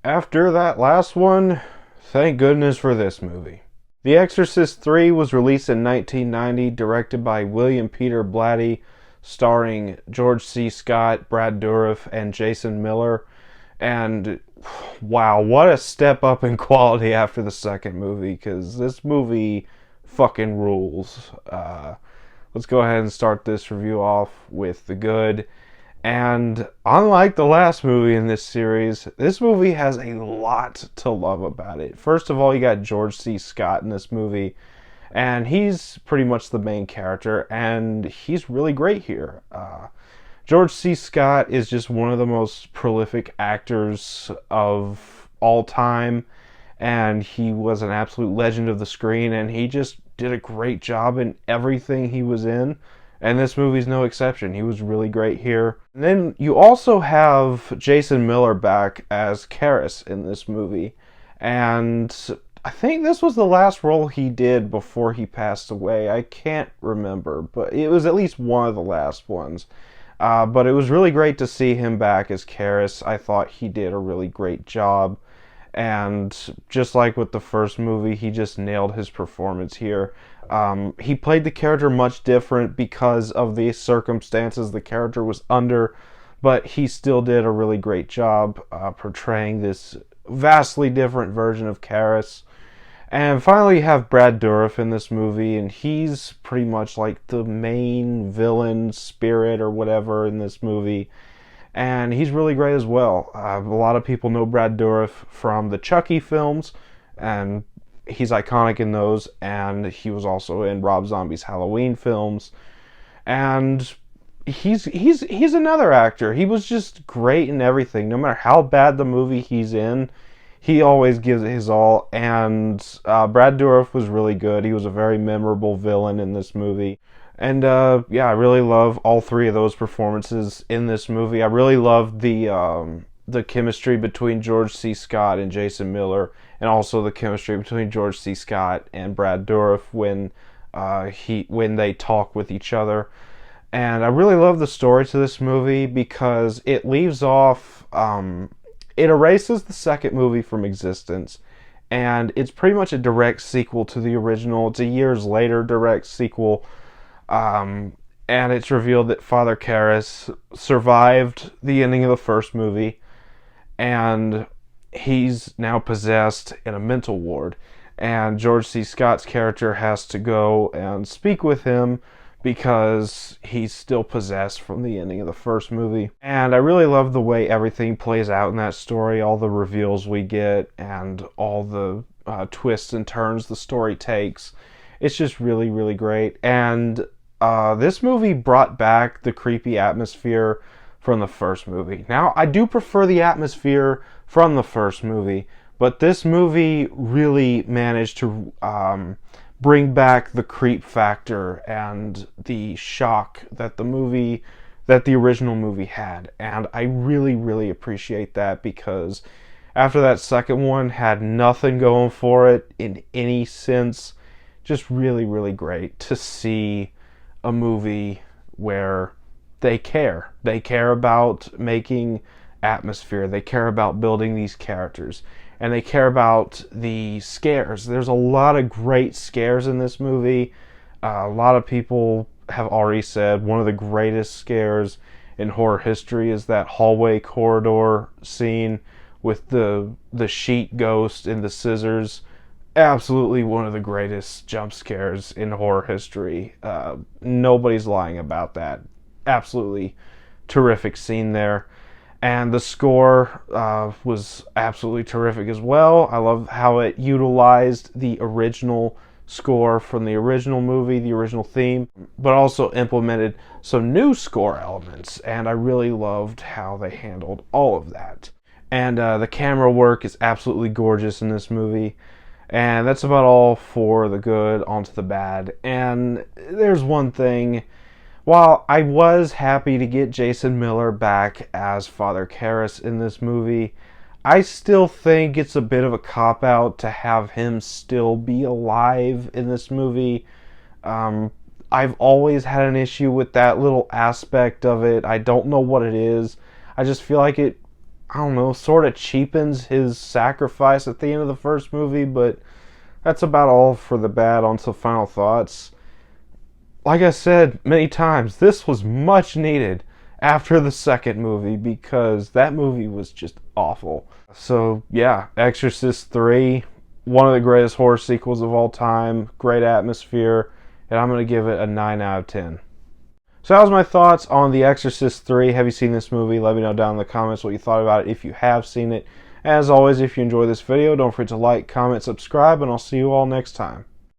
After that last one, thank goodness for this movie. The Exorcist 3 was released in 1990, directed by William Peter Blatty, starring George C. Scott, Brad Dourif, and Jason Miller. And wow, what a step up in quality after the second movie, because this movie fucking rules. Let's go ahead and start this review off with the good. And unlike the last movie in this series, this movie has a lot to love about it. First of all, you got George C. Scott in this movie, and he's pretty much the main character, and he's really great here. George C. Scott is just one of the most prolific actors of all time, and he was an absolute legend of the screen, and he just did a great job in everything he was in. And this movie's no exception. He was really great here. And then you also have Jason Miller back as Karras in this movie. And I think this was the last role he did before he passed away. I can't remember, but it was at least one of the last ones. But it was really great to see him back as Karras. I thought he did a really great job. And just like with the first movie, he just nailed his performance here. He played the character much different because of the circumstances the character was under, but he still did a really great job portraying this vastly different version of Karras. And finally, you have Brad Dourif in this movie, and he's pretty much like the main villain spirit or whatever in this movie. And he's really great as well. A lot of people know Brad Dourif from the Chucky films, and he's iconic in those, and he was also in Rob Zombie's Halloween films. And he's another actor. He was just great in everything. No matter how bad the movie he's in, he always gives it his all. And Brad Dourif was really good. He was a very memorable villain in this movie. And yeah, I really love all three of those performances in this movie. I really love the chemistry between George C. Scott and Jason Miller, and also the chemistry between George C. Scott and Brad Dourif when they talk with each other. And I really love the story to this movie because it leaves off, it erases the second movie from existence, and it's pretty much a direct sequel to the original. It's a years later direct sequel. And it's revealed that Father Karras survived the ending of the first movie, and he's now possessed in a mental ward. And George C. Scott's character has to go and speak with him because he's still possessed from the ending of the first movie. And I really love the way everything plays out in that story, all the reveals we get, and all the twists and turns the story takes. It's just really, really great. And this movie brought back the creepy atmosphere from the first movie. Now, I do prefer the atmosphere from the first movie, but this movie really managed to bring back the creep factor and the shock that the original movie had. And I really, really appreciate that, because after that second one had nothing going for it in any sense, just really, really great to see a movie where they care. They care about making atmosphere. They care about building these characters. And they care about the scares. There's a lot of great scares in this movie. A lot of people have already said one of the greatest scares in horror history is that hallway corridor scene with the sheet ghost and the scissors. Absolutely one of the greatest jump scares in horror history. Nobody's lying about that. Absolutely terrific scene there. And the score was absolutely terrific as well. I love how it utilized the original score from the original movie, the original theme, but also implemented some new score elements. And I really loved how they handled all of that. And the camera work is absolutely gorgeous in this movie. And that's about all for the good. On to the bad. And there's one thing. While I was happy to get Jason Miller back as Father Karras in this movie, I still think it's a bit of a cop-out to have him still be alive in this movie. I've always had an issue with that little aspect of it. I don't know what it is. I just feel like it I don't know, sort of cheapens his sacrifice at the end of the first movie, but that's about all for the bad. On to final thoughts. Like I said many times, this was much needed after the second movie because that movie was just awful. So, yeah, Exorcist 3, one of the greatest horror sequels of all time, great atmosphere, and I'm going to give it a 9 out of 10. So that was my thoughts on The Exorcist 3. Have you seen this movie? Let me know down in the comments what you thought about it if you have seen it. As always, if you enjoy this video, don't forget to like, comment, subscribe, and I'll see you all next time.